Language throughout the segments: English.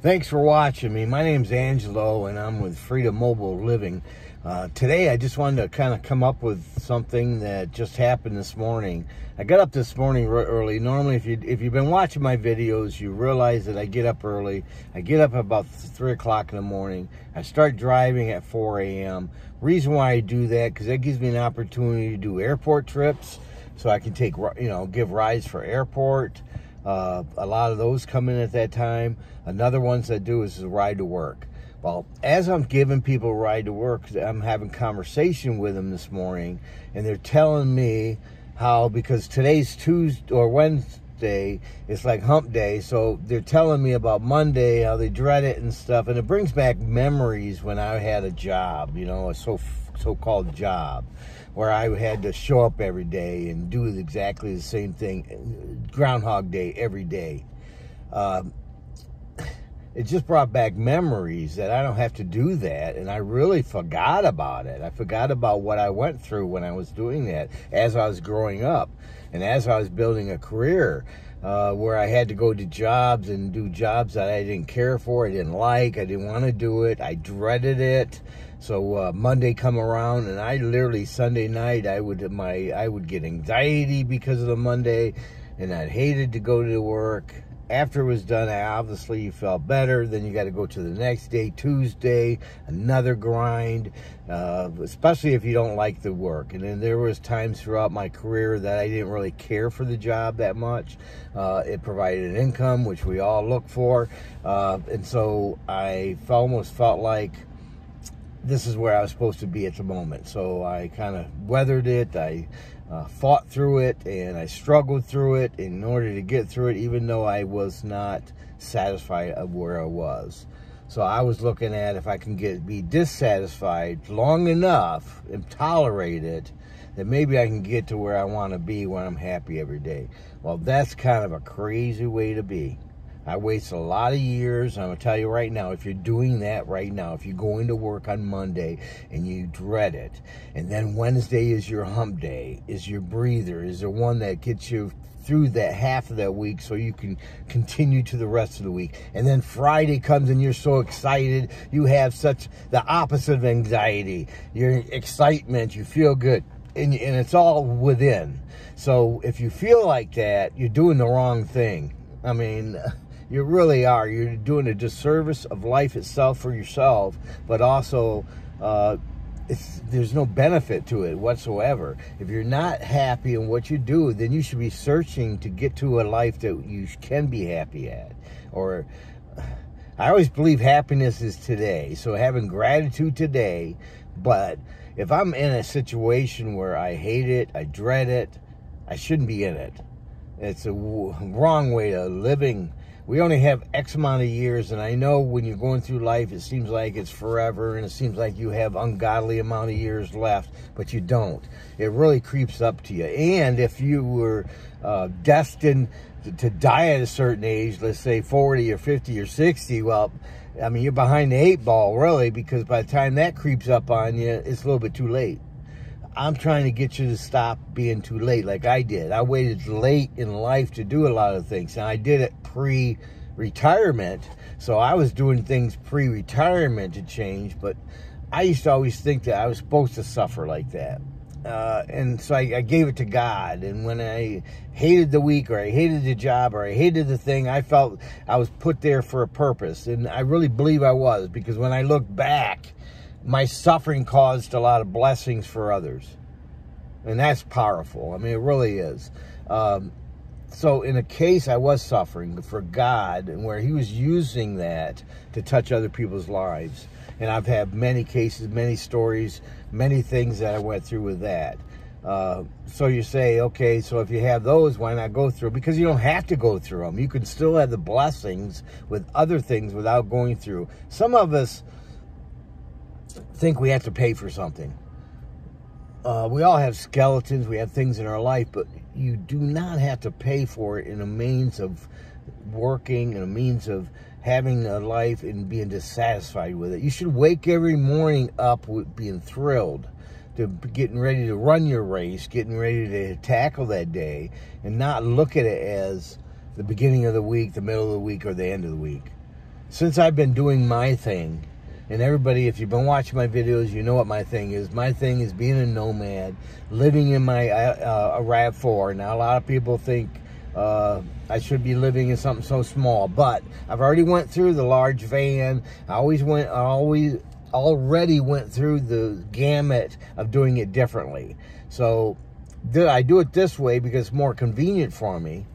Thanks for watching me. My name's Angelo, and I'm with Freedom Mobile Living. Today, I just wanted to kind of come up with something that just happened this morning. I got up this morning early. Normally, if you've been watching my videos, you realize that I get up early. I get up about 3 o'clock in the morning. I start driving at 4 a.m. Reason why I do that, because that gives me an opportunity to do airport trips, so I can take, give rides for airport. A lot of those come in at that time. Another ones I do is a ride to work. Well, as I'm giving people a ride to work, I'm having conversation with them this morning, and they're telling me how, because today's Tuesday or Wednesday, it's like hump day, so they're telling me about Monday, how they dread it and stuff, and it brings back memories when I had a job, a so-called job, where I had to show up every day and do exactly the same thing, Groundhog Day every day. It just brought back memories that I don't have to do that, and I really forgot about it. I forgot about what I went through when I was doing that as I was growing up and as I was building a career, where I had to go to jobs and do jobs that I didn't care for, I didn't like, I didn't want to do it, I dreaded it. So Monday come around, and I literally Sunday night I would get anxiety because of the Monday, and I hated to go to work. After it was done, obviously you felt better. Then you got to go to the next day, Tuesday, another grind, especially if you don't like the work. And then there was times throughout my career that I didn't really care for the job that much. It provided an income, which we all look for. And so I almost felt like this is where I was supposed to be at the moment. So I kind of weathered it. I fought through it, and I struggled through it in order to get through it, even though I was not satisfied of where I was. So I was looking at if I can be dissatisfied long enough and tolerate it, that maybe I can get to where I want to be when I'm happy every day. Well, that's kind of a crazy way to be. I wasted a lot of years. I'm going to tell you right now, if you're doing that right now, if you're going to work on Monday and you dread it, and then Wednesday is your hump day, is your breather, is the one that gets you through that half of that week so you can continue to the rest of the week. And then Friday comes and you're so excited. You have such the opposite of anxiety. Your excitement, you feel good. And it's all within. So if you feel like that, you're doing the wrong thing. I mean, you really are. You're doing a disservice of life itself for yourself, but also there's no benefit to it whatsoever. If you're not happy in what you do, then you should be searching to get to a life that you can be happy at. Or I always believe happiness is today, so having gratitude today. But if I'm in a situation where I hate it, I dread it, I shouldn't be in it. It's a wrong way of living. We only have X amount of years, and I know when you're going through life, it seems like it's forever, and it seems like you have ungodly amount of years left, but you don't. It really creeps up to you. And if you were destined to die at a certain age, let's say 40 or 50 or 60, well, I mean, you're behind the 8 ball, really, because by the time that creeps up on you, it's a little bit too late. I'm trying to get you to stop being too late like I did. I waited late in life to do a lot of things, and I did it pre-retirement, so I was doing things pre-retirement to change, but I used to always think that I was supposed to suffer like that. And so I gave it to God, and when I hated the week, or I hated the job, or I hated the thing, I felt I was put there for a purpose, and I really believe I was, because when I look back, my suffering caused a lot of blessings for others. And that's powerful. I mean, it really is. So in a case, I was suffering for God, and where he was using that to touch other people's lives. And I've had many cases, many stories, many things that I went through with that. So you say, okay, so if you have those, why not go through? Because you don't have to go through them. You can still have the blessings with other things without going through. Some of us think we have to pay for something. We all have skeletons, we have things in our life, but you do not have to pay for it in a means of working, in a means of having a life and being dissatisfied with it. You should wake every morning up with being thrilled to getting ready to run your race, getting ready to tackle that day, and not look at it as the beginning of the week, the middle of the week, or the end of the week. since I've been doing my thing, and everybody, if you've been watching my videos, you know what my thing is. My thing is being a nomad, living in my RAV4. Now, a lot of people think I should be living in something so small, but I've already went through the large van. I already went through the gamut of doing it differently. So I do it this way because it's more convenient for me.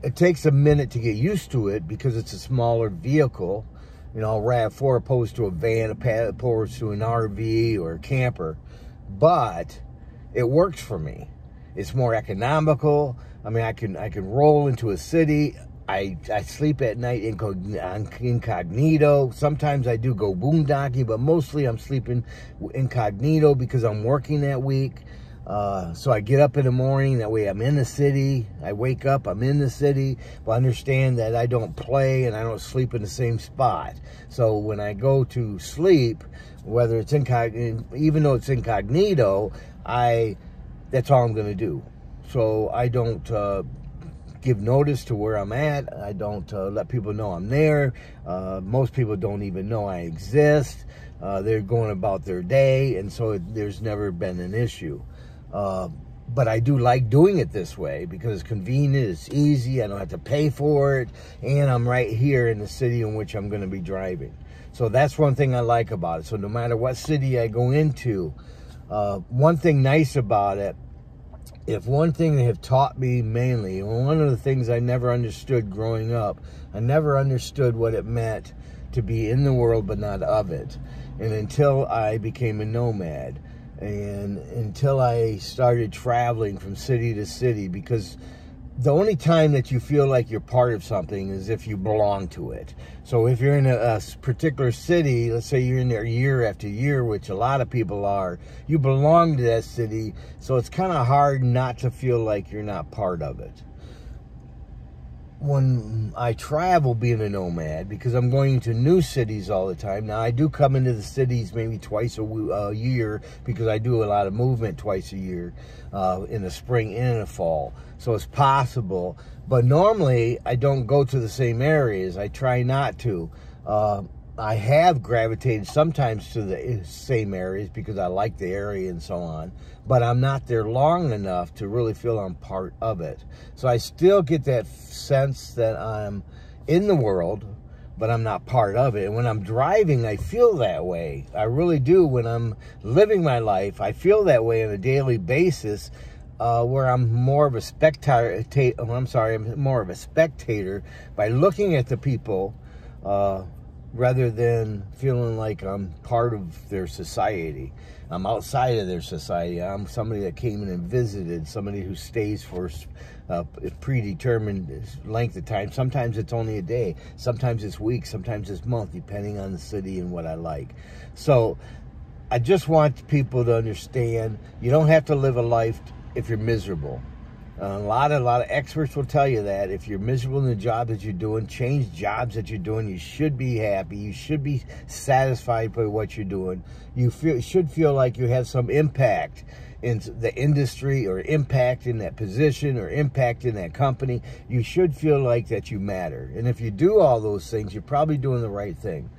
It takes a minute to get used to it because it's a smaller vehicle. You know, RAV4 opposed to a van, opposed to an RV or a camper. But it works for me. It's more economical. I mean, I can roll into a city. I sleep at night incognito. Sometimes I do go boondocking, but mostly I'm sleeping incognito because I'm working that week. So I get up in the morning, that way I'm in the city. I wake up, I'm in the city, but understand that I don't play and I don't sleep in the same spot. So when I go to sleep, whether it's incognito, even though it's incognito, that's all I'm going to do. So I don't give notice to where I'm at. I don't let people know I'm there. Most people don't even know I exist. They're going about their day, and so there's never been an issue. But I do like doing it this way because it's convenient, it's easy, I don't have to pay for it, and I'm right here in the city in which I'm going to be driving. So that's one thing I like about it. So no matter what city I go into, one thing nice about it, if one thing they have taught me mainly, one of the things I never understood growing up, I never understood what it meant to be in the world but not of it. And until I became a nomad, and until I started traveling from city to city, because the only time that you feel like you're part of something is if you belong to it. So if you're in a particular city, let's say you're in there year after year, which a lot of people are, you belong to that city, so it's kind of hard not to feel like you're not part of it. When I travel being a nomad, because I'm going to new cities all the time. Now, I do come into the cities maybe twice a year because I do a lot of movement twice a year in the spring and in the fall. So it's possible. But normally, I don't go to the same areas. I try not to. I have gravitated sometimes to the same areas because I like the area and so on, but I'm not there long enough to really feel I'm part of it. So I still get that sense that I'm in the world, but I'm not part of it. And when I'm driving, I feel that way. I really do. When I'm living my life, I feel that way on a daily basis, where I'm more of a spectator. I'm more of a spectator by looking at the people, rather than feeling like I'm part of their society. I'm outside of their society. I'm somebody that came in and visited, somebody who stays for a predetermined length of time. Sometimes it's only a day, sometimes it's weeks, sometimes it's month, depending on the city and what I like. So I just want people to understand you don't have to live a life if you're miserable. A lot of experts will tell you that if you're miserable in the job that you're doing, change jobs that you're doing. You should be happy. You should be satisfied by what you're doing. You should feel like you have some impact in the industry, or impact in that position, or impact in that company. You should feel like that you matter. And if you do all those things, you're probably doing the right thing.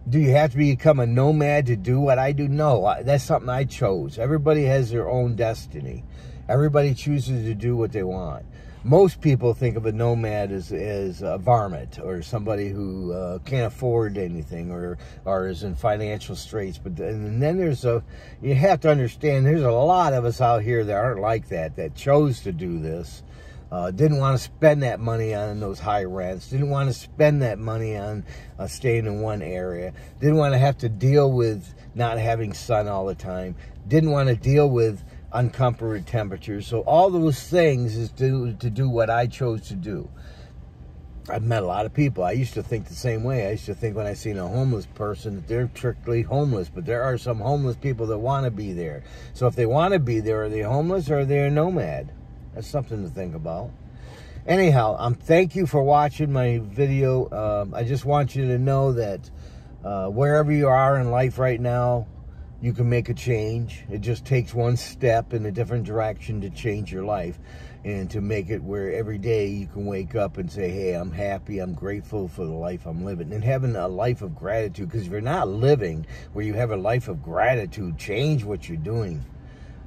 Do you have to become a nomad to do what I do? No, that's something I chose. Everybody has their own destiny. Everybody chooses to do what they want. Most people think of a nomad as a varmint, or somebody who can't afford anything, or is in financial straits. But and then you have to understand, there's a lot of us out here that aren't like that chose to do this. Didn't want to spend that money on those high rents. Didn't want to spend that money on staying in one area. Didn't want to have to deal with not having sun all the time. Didn't want to deal with uncomfortable temperatures. So all those things is to do what I chose to do. I've met a lot of people. I used to think the same way. I used to think when I seen a homeless person that they're strictly homeless, but there are some homeless people that want to be there. So if they want to be there, are they homeless or are they a nomad? That's something to think about. Anyhow, thank you for watching my video. I just want you to know that wherever you are in life right now, you can make a change. It just takes one step in a different direction to change your life. and to make it where every day you can wake up and say, hey, I'm happy, I'm grateful for the life I'm living, and having a life of gratitude. Because if you're not living where you have a life of gratitude, change what you're doing.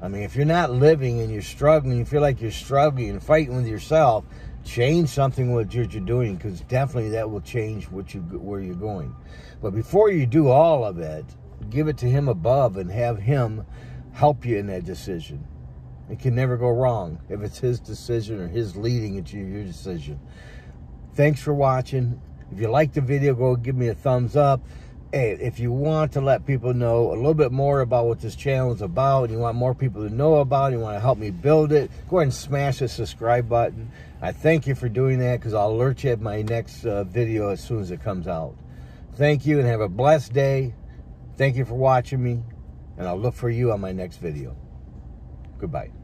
I mean, if you're not living and you're struggling, you feel like you're struggling and fighting with yourself, change something with what you're doing, because definitely that will change where you're going. But before you do all of it, give it to him above and have him help you in that decision. It can never go wrong if it's his decision or his leading it to your decision. Thanks for watching. If you like the video, go give me a thumbs up. Hey, if you want to let people know a little bit more about what this channel is about, and you want more people to know about it, you want to help me build it, go ahead and smash the subscribe button. I thank you for doing that, because I'll alert you at my next video as soon as it comes out. Thank you, and have a blessed day. Thank you for watching me, and I'll look for you on my next video. Goodbye.